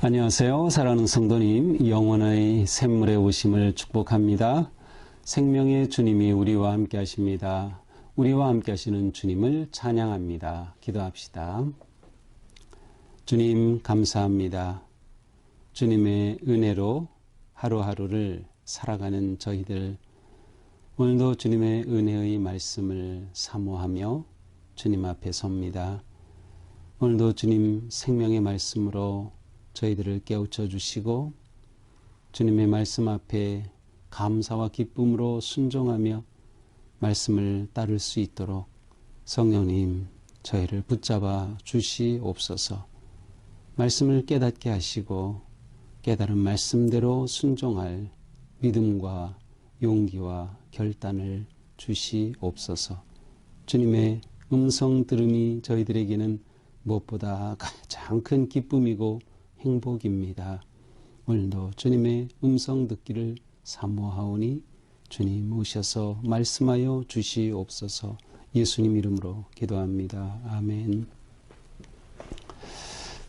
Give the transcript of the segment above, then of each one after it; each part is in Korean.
안녕하세요. 사랑하는 성도님, 영원의 샘물의 오심을 축복합니다. 생명의 주님이 우리와 함께 하십니다. 우리와 함께 하시는 주님을 찬양합니다. 기도합시다. 주님 감사합니다. 주님의 은혜로 하루하루를 살아가는 저희들, 오늘도 주님의 은혜의 말씀을 사모하며 주님 앞에 섭니다. 오늘도 주님 생명의 말씀으로 저희들을 깨우쳐 주시고 주님의 말씀 앞에 감사와 기쁨으로 순종하며 말씀을 따를 수 있도록 성령님 저희를 붙잡아 주시옵소서. 말씀을 깨닫게 하시고 깨달은 말씀대로 순종할 믿음과 용기와 결단을 주시옵소서. 주님의 음성 들음이 저희들에게는 무엇보다 가장 큰 기쁨이고 행복입니다. 오늘도 주님의 음성 듣기를 사모하오니 주님 오셔서 말씀하여 주시옵소서. 예수님 이름으로 기도합니다. 아멘.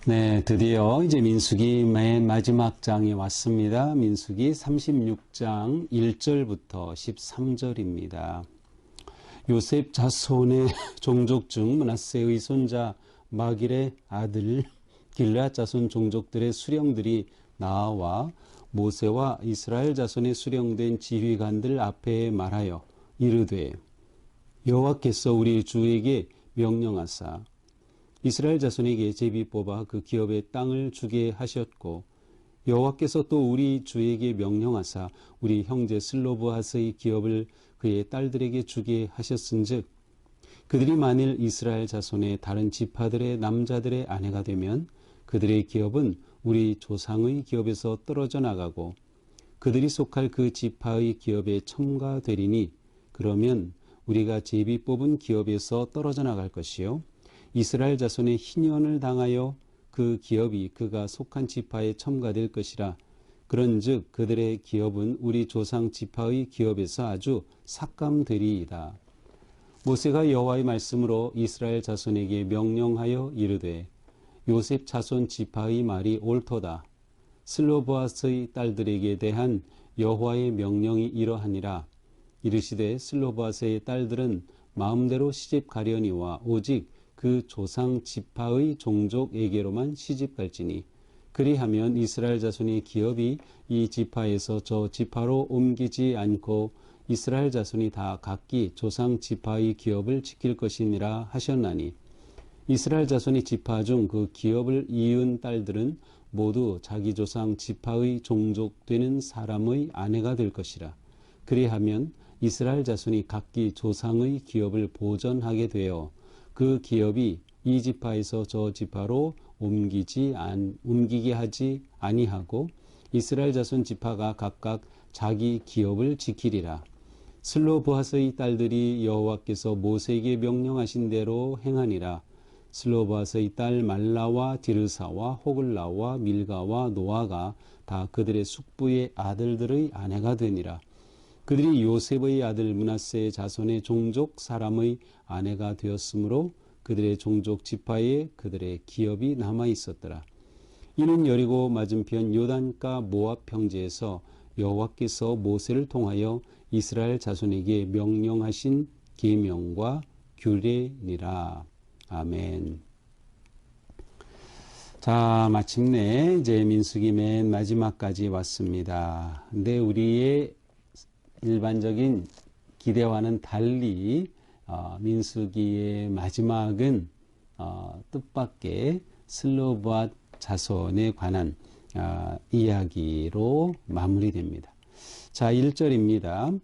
네, 드디어 이제 민수기 맨 마지막 장에 왔습니다. 민수기 36장 1절부터 13절입니다. 요셉 자손의 종족 중 므낫세의 손자 마길의 아들 길르앗 자손 종족들의 수령들이 나와 모세와 이스라엘 자손의 수령된 지휘관들 앞에 말하여 이르되 여호와께서 우리 주에게 명령하사 이스라엘 자손에게 제비 뽑아 그 기업의 땅을 주게 하셨고 여호와께서 또 우리 주에게 명령하사 우리 형제 슬로브핫의 기업을 그의 딸들에게 주게 하셨은즉 그들이 만일 이스라엘 자손의 다른 지파들의 남자들의 아내가 되면 그들의 기업은 우리 조상의 기업에서 떨어져 나가고 그들이 속할 그 지파의 기업에 첨가되리니 그러면 우리가 제비 뽑은 기업에서 떨어져 나갈 것이요 이스라엘 자손의 희년을 당하여 그 기업이 그가 속한 지파에 첨가될 것이라. 그런즉 그들의 기업은 우리 조상 지파의 기업에서 아주 삭감되리이다. 모세가 여호와의 말씀으로 이스라엘 자손에게 명령하여 이르되 요셉 자손 지파의 말이 옳도다. 슬로브핫의 딸들에게 대한 여호와의 명령이 이러하니라. 이르시되 슬로브핫의 딸들은 마음대로 시집 가려니와 오직 그 조상 지파의 종족에게로만 시집 갈지니 그리하면 이스라엘 자손의 기업이 이 지파에서 저 지파로 옮기지 않고 이스라엘 자손이 다 각기 조상 지파의 기업을 지킬 것이니라 하셨나니 이스라엘 자손이 지파 중 그 기업을 이은 딸들은 모두 자기 조상 지파의 종족 되는 사람의 아내가 될 것이라. 그리하면 이스라엘 자손이 각기 조상의 기업을 보전하게 되어 그 기업이 이 지파에서 저 지파로 옮기게 하지 아니하고 이스라엘 자손 지파가 각각 자기 기업을 지키리라. 슬로브핫의 딸들이 여호와께서 모세에게 명령하신 대로 행하니라. 슬로브핫의 딸 말라와 디르사와 호글라와 밀가와 노아가 다 그들의 숙부의 아들들의 아내가 되니라. 그들이 요셉의 아들 므낫세의 자손의 종족 사람의 아내가 되었으므로 그들의 종족 지파에 그들의 기업이 남아 있었더라. 이는 여리고 맞은편 요단가 모압 평지에서 여호와께서 모세를 통하여 이스라엘 자손에게 명령하신 계명과 규례니라. 아멘. 자, 마침내 이제 민수기 맨 마지막까지 왔습니다. 근데 우리의 일반적인 기대와는 달리 민수기의 마지막은 뜻밖의 슬로브핫 자손에 관한 이야기로 마무리됩니다. 자, 1절입니다.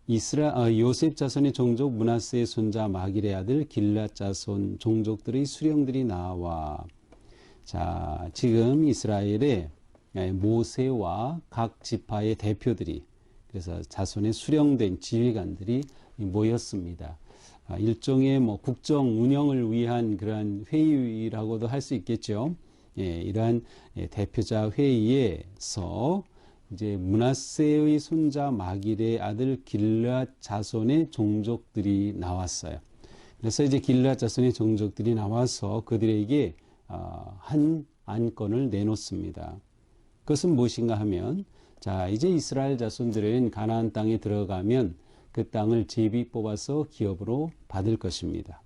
요셉 자손의 종족 므낫세의 손자 마길의 아들 길르앗 자손 종족들의 수령들이 나와. 자, 지금 이스라엘의 모세와 각 지파의 대표들이, 그래서 자손의 수령된 지휘관들이 모였습니다. 일종의 국정 운영을 위한 그러한 회의라고도 할 수 있겠죠. 이러한 대표자 회의에서 이제 므낫세의 손자 마길의 아들 길르앗 자손의 종족들이 나왔어요. 그래서 이제 길르앗 자손의 종족들이 나와서 그들에게 한 안건을 내놓습니다. 그것은 무엇인가 하면, 자, 이제 이스라엘 자손들은 가나안 땅에 들어가면 그 땅을 제비 뽑아서 기업으로 받을 것입니다.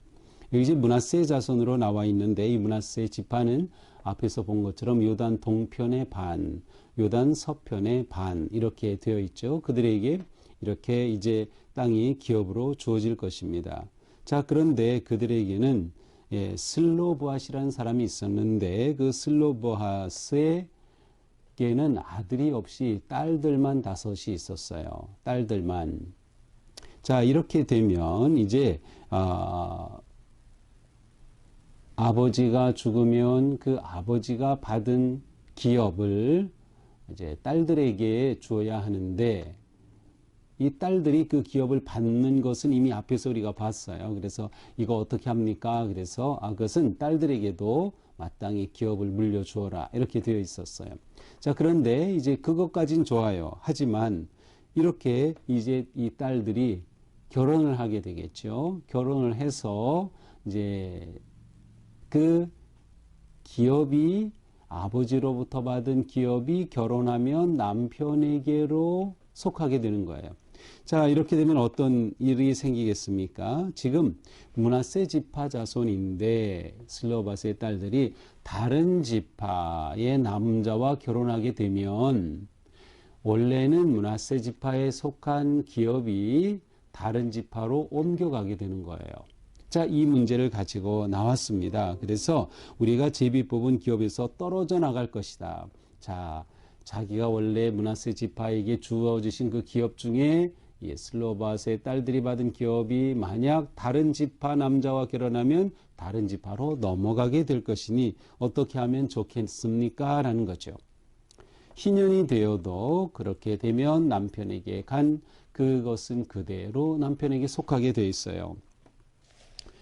여기 이제 므낫세 자손으로 나와 있는데, 이 므낫세 지파는 앞에서 본 것처럼 요단 동편의 반, 요단 서편의 반 이렇게 되어 있죠. 그들에게 이렇게 이제 땅이 기업으로 주어질 것입니다. 자, 그런데 그들에게는 슬로보앗이라는 사람이 있었는데, 그 슬로보앗에게는 아들이 없이 딸들만 5이 있었어요. 딸들만. 자, 이렇게 되면 이제 아버지가 죽으면 그 아버지가 받은 기업을 이제 딸들에게 주어야 하는데, 이 딸들이 그 기업을 받는 것은 이미 앞에서 우리가 봤어요. 그래서 이거 어떻게 합니까? 그래서 그것은 딸들에게도 마땅히 기업을 물려주어라 이렇게 되어 있었어요. 자, 그런데 이제 그것까진 좋아요. 하지만 이렇게 이제 이 딸들이 결혼을 하게 되겠죠. 결혼을 해서 이제 그 기업이, 아버지로부터 받은 기업이 결혼하면 남편에게로 속하게 되는 거예요. 자, 이렇게 되면 어떤 일이 생기겠습니까? 지금 므낫세 지파 자손인데 슬로바스의 딸들이 다른 지파의 남자와 결혼하게 되면, 원래는 므낫세 지파에 속한 기업이 다른 지파로 옮겨가게 되는 거예요. 자, 이 문제를 가지고 나왔습니다. 그래서 우리가 제비 뽑은 기업에서 떨어져 나갈 것이다. 자, 자기가 원래 므낫세 지파에게 주어지신 그 기업 중에 슬로바스의 딸들이 받은 기업이 만약 다른 지파 남자와 결혼하면 다른 지파로 넘어가게 될 것이니 어떻게 하면 좋겠습니까? 라는 거죠. 희년이 되어도 그렇게 되면 남편에게 간 그것은 그대로 남편에게 속하게 돼 있어요.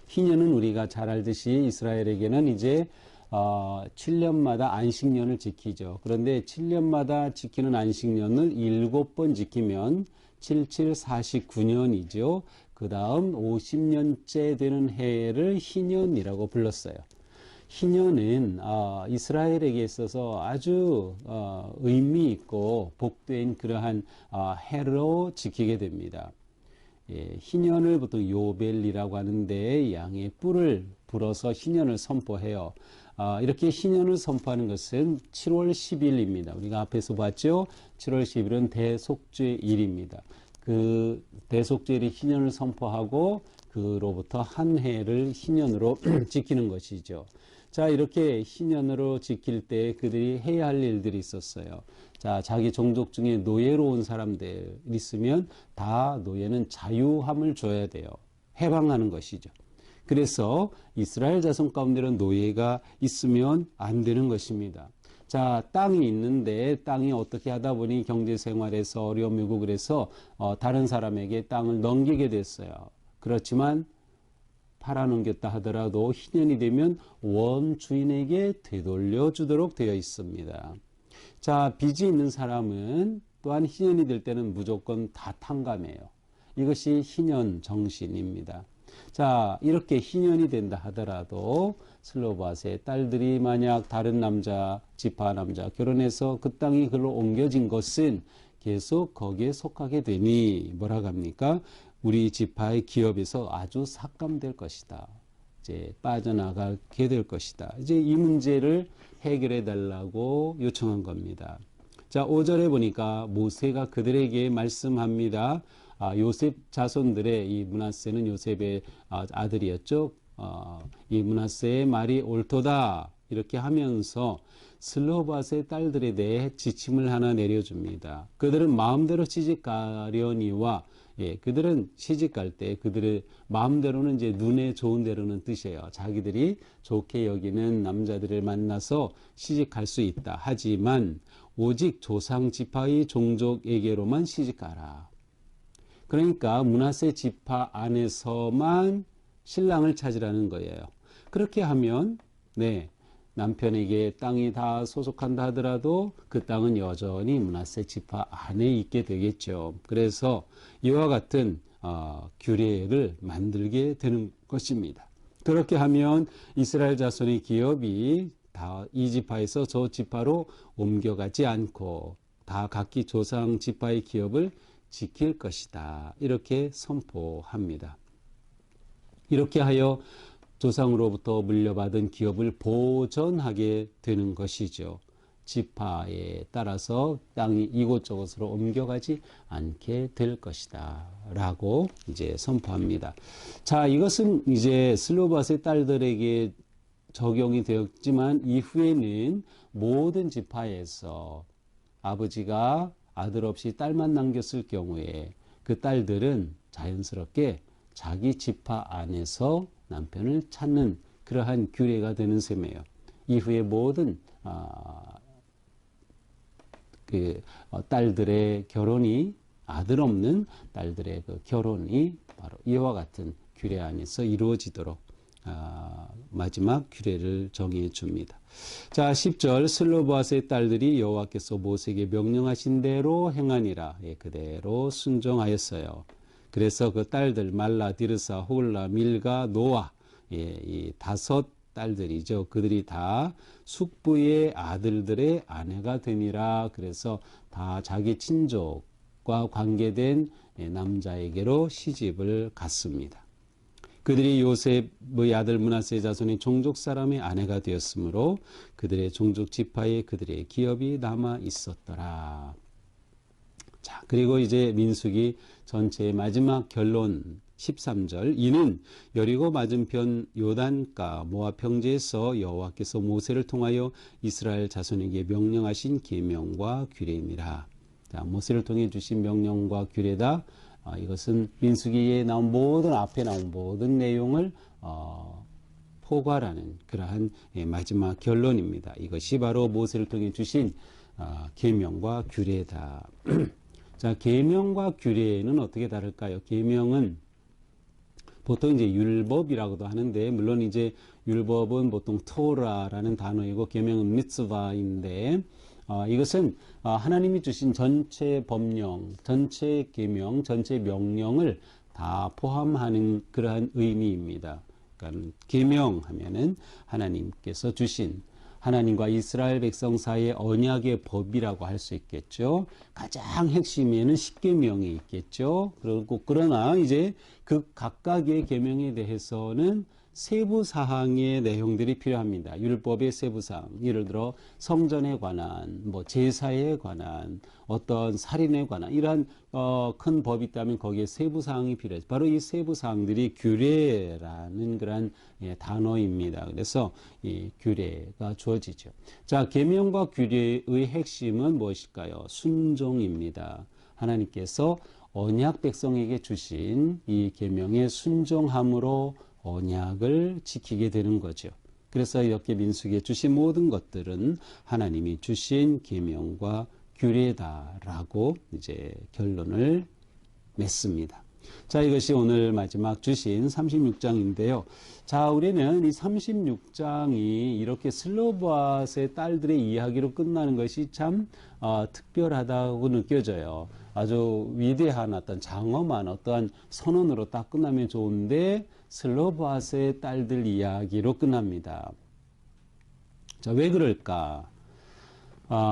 희년은 우리가 잘 알듯이 이스라엘에게는 이제 7년마다 안식년을 지키죠. 그런데 7년마다 지키는 안식년을 7번 지키면 49년이죠. 그 다음 50년째 되는 해를 희년이라고 불렀어요. 희년은 이스라엘에게 있어서 아주 의미 있고 복된 그러한 해로 지키게 됩니다. 희년을 보통 요벨이라고 하는데, 양의 뿔을 불어서 희년을 선포해요. 이렇게 희년을 선포하는 것은 7월 10일입니다. 우리가 앞에서 봤죠? 7월 10일은 대속죄일입니다. 그 대속죄일이 희년을 선포하고 그로부터 한 해를 희년으로 지키는 것이죠. 자, 이렇게 희년으로 지킬 때 그들이 해야 할 일들이 있었어요. 자, 자기 종족 중에 노예로 온 사람들 있으면 다 노예는 자유함을 줘야 돼요. 해방하는 것이죠. 그래서 이스라엘 자손 가운데는 노예가 있으면 안 되는 것입니다. 자, 땅이 있는데 땅이 어떻게 하다 보니 경제 생활에서 어려움이 오고 그래서 다른 사람에게 땅을 넘기게 됐어요. 그렇지만 팔아넘겼다 하더라도 희년이 되면 원주인에게 되돌려 주도록 되어 있습니다. 자, 빚이 있는 사람은 또한 희년이 될 때는 무조건 다 탕감해요. 이것이 희년 정신입니다. 자, 이렇게 희년이 된다 하더라도 슬로바스의 딸들이 만약 다른 남자, 지파 남자 결혼해서 그 땅이 그걸로 옮겨진 것은 계속 거기에 속하게 되니 뭐라고 합니까? 우리 지파의 기업에서 아주 삭감될 것이다. 이제 빠져나가게 될 것이다. 이제 이 문제를 해결해 달라고 요청한 겁니다. 자, 5절에 보니까 모세가 그들에게 말씀합니다. 요셉 자손들의, 이 므낫세는 요셉의 아들이었죠. 이 므낫세의 말이 옳도다. 이렇게 하면서 슬로바스의 딸들에 대해 지침을 하나 내려줍니다. 그들은 마음대로 시집가려니와, 그들은 시집갈 때 그들의 마음대로는 이제 눈에 좋은 대로는 뜻이에요. 자기들이 좋게 여기는 남자들을 만나서 시집갈 수 있다. 하지만 오직 조상 지파의 종족에게로만 시집가라. 그러니까 므낫세 지파 안에서만 신랑을 찾으라는 거예요. 그렇게 하면 남편에게 땅이 다 소속한다 하더라도 그 땅은 여전히 므낫세 지파 안에 있게 되겠죠. 그래서 이와 같은 규례를 만들게 되는 것입니다. 그렇게 하면 이스라엘 자손의 기업이 다 이 지파에서 저 지파로 옮겨가지 않고 다 각기 조상 지파의 기업을 지킬 것이다. 이렇게 선포합니다. 이렇게 하여 조상으로부터 물려받은 기업을 보존하게 되는 것이죠. 지파에 따라서 땅이 이곳저곳으로 옮겨가지 않게 될 것이다. 라고 이제 선포합니다. 자, 이것은 이제 슬로바스의 딸들에게 적용이 되었지만 이후에는 모든 지파에서 아버지가 아들 없이 딸만 남겼을 경우에 그 딸들은 자연스럽게 자기 지파 안에서 남편을 찾는 그러한 규례가 되는 셈이에요. 이후에 모든 딸들의 결혼이 아들 없는 딸들의 그 결혼이 바로 이와 같은 규례 안에서 이루어지도록 마지막 규례를 정해 줍니다. 자, 10절 슬로바스의 딸들이 여호와께서 모세에게 명령하신 대로 행하니라. 예, 그대로 순종하였어요. 그래서 그 딸들 말라, 디르사, 홀라, 밀가, 노아, 예, 이 5 딸들이죠. 그들이 다 숙부의 아들들의 아내가 되니라. 그래서 다 자기 친족과 관계된 남자에게로 시집을 갔습니다. 그들이 요셉의 아들 므낫세의 자손의 종족 사람의 아내가 되었으므로 그들의 종족 지파에 그들의 기업이 남아 있었더라. 자, 그리고 이제 민수기 전체의 마지막 결론 13절. 이는 여리고 맞은편 요단가 모압 평지에서 여호와께서 모세를 통하여 이스라엘 자손에게 명령하신 계명과 규례이니라. 자, 모세를 통해 주신 명령과 규례다. 이것은 민수기에 나온 모든 앞에 나온 모든 내용을 포괄하는 그러한 마지막 결론입니다. 이것이 바로 모세를 통해 주신 계명과 규례다. 자, 계명과 규례는 어떻게 다를까요? 계명은 보통 이제 율법이라고도 하는데, 물론 이제 율법은 보통 토라라는 단어이고 계명은 미츠바인데, 이것은 하나님이 주신 전체 법령, 전체 계명, 전체 명령을 다 포함하는 그러한 의미입니다. 그러니까 계명하면은 하나님께서 주신 하나님과 이스라엘 백성 사이의 언약의 법이라고 할 수 있겠죠. 가장 핵심에는 십계명이 있겠죠. 그리고 그러나 이제 그 각각의 계명에 대해서는 세부 사항의 내용들이 필요합니다. 율법의 세부 사항, 예를 들어 성전에 관한, 뭐 제사에 관한, 어떤 살인에 관한 이러한 큰 법이 있다면 거기에 세부 사항이 필요해요. 바로 이 세부 사항들이 규례라는 그런 단어입니다. 그래서 이 규례가 주어지죠. 자, 계명과 규례의 핵심은 무엇일까요? 순종입니다. 하나님께서 언약 백성에게 주신 이 계명의 순종함으로 언약을 지키게 되는 거죠. 그래서 이렇게 민수기에 주신 모든 것들은 하나님이 주신 계명과 규례다라고 이제 결론을 맺습니다. 자, 이것이 오늘 마지막 주신 36장인데요. 자, 우리는 이 36장이 이렇게 슬로바스의 딸들의 이야기로 끝나는 것이 참 특별하다고 느껴져요. 아주 위대한 어떤 장엄한 어떠한 선언으로 딱 끝나면 좋은데 슬로바스의 딸들 이야기로 끝납니다. 자, 왜 그럴까?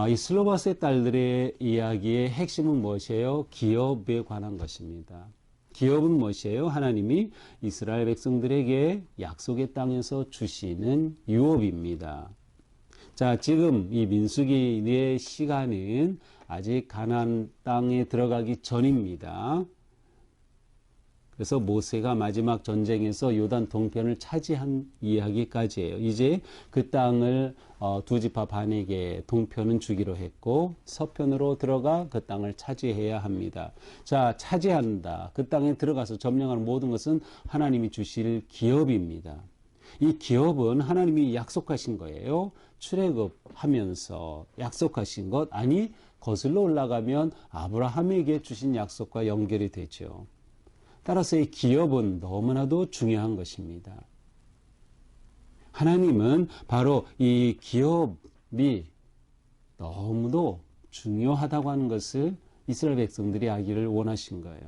이 슬로바스의 딸들의 이야기의 핵심은 무엇이에요? 기업에 관한 것입니다. 기업은 무엇이에요? 하나님이 이스라엘 백성들에게 약속의 땅에서 주시는 유업입니다. 자, 지금 이 민수기의 시간은 아직 가나안 땅에 들어가기 전입니다. 그래서 모세가 마지막 전쟁에서 요단 동편을 차지한 이야기까지예요. 이제 그 땅을 두 지파 반에게 동편은 주기로 했고 서편으로 들어가 그 땅을 차지해야 합니다. 자, 차지한다. 그 땅에 들어가서 점령하는 모든 것은 하나님이 주실 기업입니다. 이 기업은 하나님이 약속하신 거예요. 출애굽하면서 약속하신 것, 아니 거슬러 올라가면 아브라함에게 주신 약속과 연결이 되죠. 따라서 이 기업은 너무나도 중요한 것입니다. 하나님은 바로 이 기업이 너무도 중요하다고 하는 것을 이스라엘 백성들이 알기를 원하신 거예요.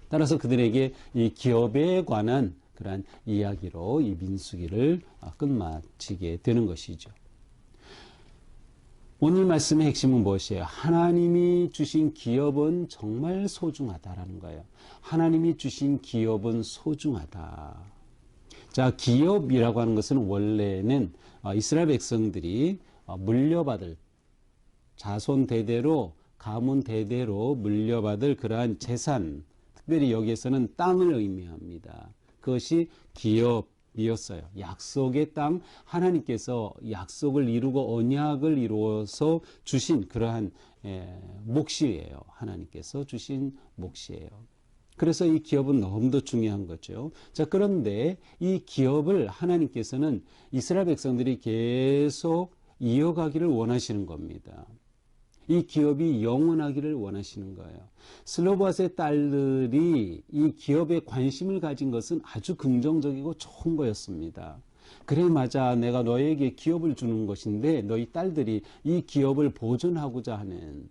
따라서 그들에게 이 기업에 관한 그러한 이야기로 이 민수기를 끝마치게 되는 것이죠. 오늘 말씀의 핵심은 무엇이에요? 하나님이 주신 기업은 정말 소중하다라는 거예요. 하나님이 주신 기업은 소중하다. 자, 기업이라고 하는 것은 원래는 이스라엘 백성들이 물려받을 자손 대대로 가문 대대로 물려받을 그러한 재산, 특별히 여기에서는 땅을 의미합니다. 그것이 기업이었어요. 약속의 땅, 하나님께서 약속을 이루고 언약을 이루어서 주신 그러한 몫이에요. 하나님께서 주신 몫이에요. 그래서 이 기업은 너무도 중요한 거죠. 자, 그런데 이 기업을 하나님께서는 이스라엘 백성들이 계속 이어가기를 원하시는 겁니다. 이 기업이 영원하기를 원하시는 거예요. 슬로바스의 딸들이 이 기업에 관심을 가진 것은 아주 긍정적이고 좋은 거였습니다. 그래, 맞아. 내가 너에게 기업을 주는 것인데 너희 딸들이 이 기업을 보존하고자 하는,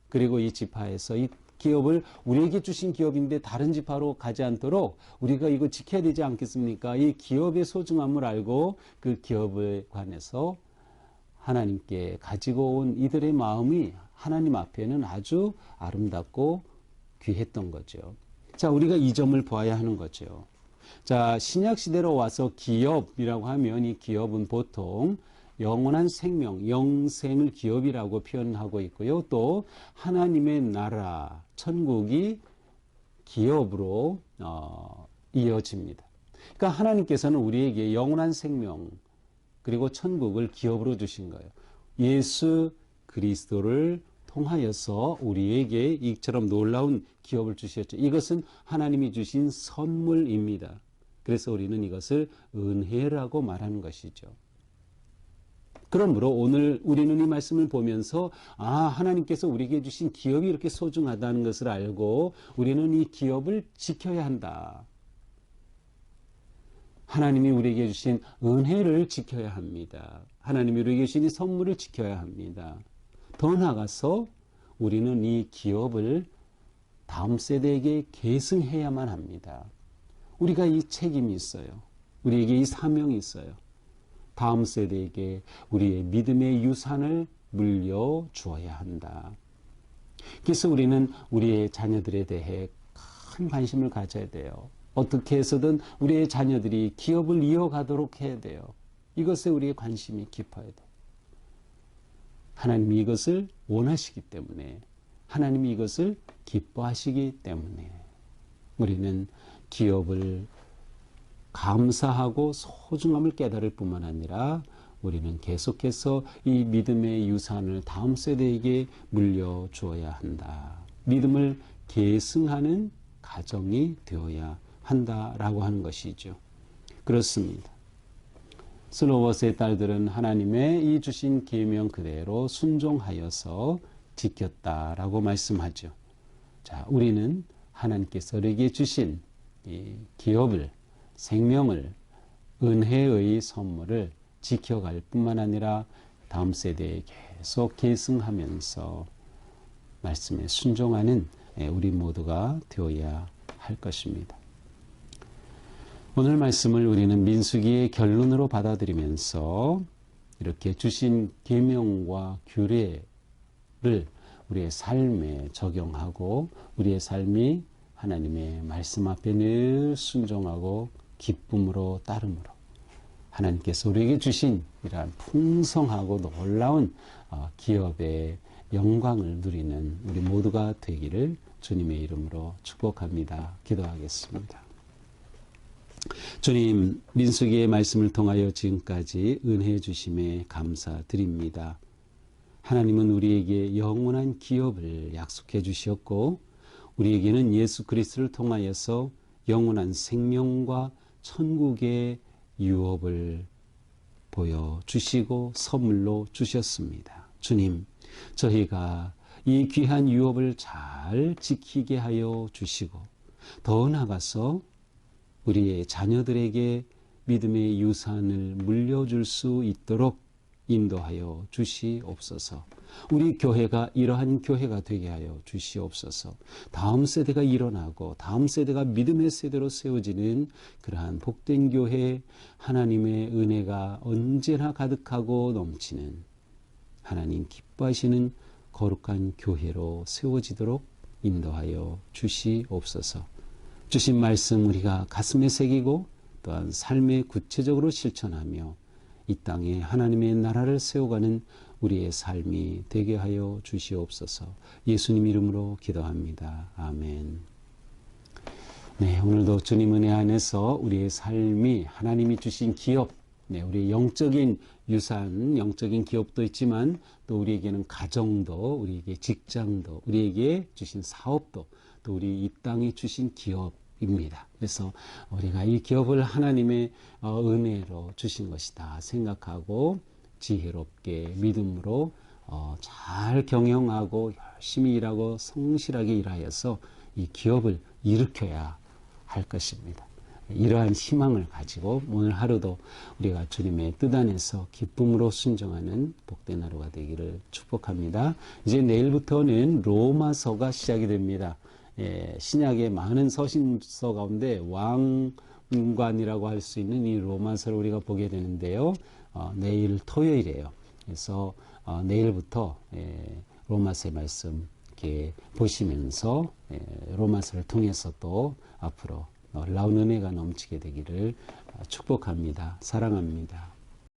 그리고 이 지파에서 이 기업을 우리에게 주신 기업인데 다른 지파로 가지 않도록 우리가 이거 지켜야 되지 않겠습니까? 이 기업의 소중함을 알고 그 기업에 관해서 하나님께 가지고 온 이들의 마음이 하나님 앞에는 아주 아름답고 귀했던 거죠. 자, 우리가 이 점을 보아야 하는 거죠. 자, 신약 시대로 와서 기업이라고 하면 이 기업은 보통 영원한 생명, 영생을 기업이라고 표현하고 있고요. 또 하나님의 나라, 천국이 기업으로 이어집니다. 그러니까 하나님께서는 우리에게 영원한 생명, 그리고 천국을 기업으로 주신 거예요. 예수 그리스도를 통하여서 우리에게 이처럼 놀라운 기업을 주셨죠. 이것은 하나님이 주신 선물입니다. 그래서 우리는 이것을 은혜라고 말하는 것이죠. 그러므로 오늘 우리는 이 말씀을 보면서 하나님께서 우리에게 주신 기업이 이렇게 소중하다는 것을 알고 우리는 이 기업을 지켜야 한다. 하나님이 우리에게 주신 은혜를 지켜야 합니다. 하나님이 우리에게 주신 이 선물을 지켜야 합니다. 더 나아가서 우리는 이 기업을 다음 세대에게 계승해야만 합니다. 우리가 이 책임이 있어요. 우리에게 이 사명이 있어요. 다음 세대에게 우리의 믿음의 유산을 물려주어야 한다. 그래서 우리는 우리의 자녀들에 대해 큰 관심을 가져야 돼요. 어떻게 해서든 우리의 자녀들이 기업을 이어가도록 해야 돼요. 이것에 우리의 관심이 깊어야 돼요. 하나님이 이것을 원하시기 때문에, 하나님이 이것을 기뻐하시기 때문에 우리는 기업을 감사하고 소중함을 깨달을 뿐만 아니라 우리는 계속해서 이 믿음의 유산을 다음 세대에게 물려주어야 한다. 믿음을 계승하는 가정이 되어야 한다라고 하는 것이죠. 그렇습니다. 슬로버스의 딸들은 하나님의 이 주신 계명 그대로 순종하여서 지켰다라고 말씀하죠. 자, 우리는 하나님께서 우리에게 주신 이 기업을, 생명을, 은혜의 선물을 지켜갈 뿐만 아니라 다음 세대에 계속 계승하면서 말씀에 순종하는 우리 모두가 되어야 할 것입니다. 오늘 말씀을 우리는 민수기의 결론으로 받아들이면서 이렇게 주신 계명과 규례를 우리의 삶에 적용하고 우리의 삶이 하나님의 말씀 앞에 늘 순종하고 기쁨으로 따름으로 하나님께서 우리에게 주신 이러한 풍성하고 놀라운 기업의 영광을 누리는 우리 모두가 되기를 주님의 이름으로 축복합니다. 기도하겠습니다. 주님, 민수기의 말씀을 통하여 지금까지 은혜 주심에 감사드립니다. 하나님은 우리에게 영원한 기업을 약속해 주셨고 우리에게는 예수 그리스도를 통하여서 영원한 생명과 천국의 유업을 보여주시고 선물로 주셨습니다. 주님, 저희가 이 귀한 유업을 잘 지키게 하여 주시고 더 나아가서 우리의 자녀들에게 믿음의 유산을 물려줄 수 있도록 인도하여 주시옵소서. 우리 교회가 이러한 교회가 되게 하여 주시옵소서. 다음 세대가 일어나고 다음 세대가 믿음의 세대로 세워지는 그러한 복된 교회, 하나님의 은혜가 언제나 가득하고 넘치는 하나님 기뻐하시는 거룩한 교회로 세워지도록 인도하여 주시옵소서. 주신 말씀 우리가 가슴에 새기고 또한 삶에 구체적으로 실천하며 이 땅에 하나님의 나라를 세워가는 우리의 삶이 되게 하여 주시옵소서. 예수님 이름으로 기도합니다. 아멘. 네, 오늘도 주님 은혜 안에서 우리의 삶이 하나님이 주신 기업, 우리의 영적인 유산, 영적인 기업도 있지만 또 우리에게는 가정도, 우리에게 직장도, 우리에게 주신 사업도, 또 우리 이 땅에 주신 기업입니다. 그래서 우리가 이 기업을 하나님의 은혜로 주신 것이다 생각하고 지혜롭게 믿음으로 잘 경영하고 열심히 일하고 성실하게 일하여서 이 기업을 일으켜야 할 것입니다. 이러한 희망을 가지고 오늘 하루도 우리가 주님의 뜻 안에서 기쁨으로 순종하는 복된 하루가 되기를 축복합니다. 이제 내일부터는 로마서가 시작이 됩니다. 신약의 많은 서신서 가운데 왕관이라고 할 수 있는 이 로마서를 우리가 보게 되는데요. 내일 토요일이에요. 그래서 내일부터 로마서의 말씀 이렇게 보시면서 로마서를 통해서 또 앞으로 놀라운 은혜가 넘치게 되기를 축복합니다. 사랑합니다.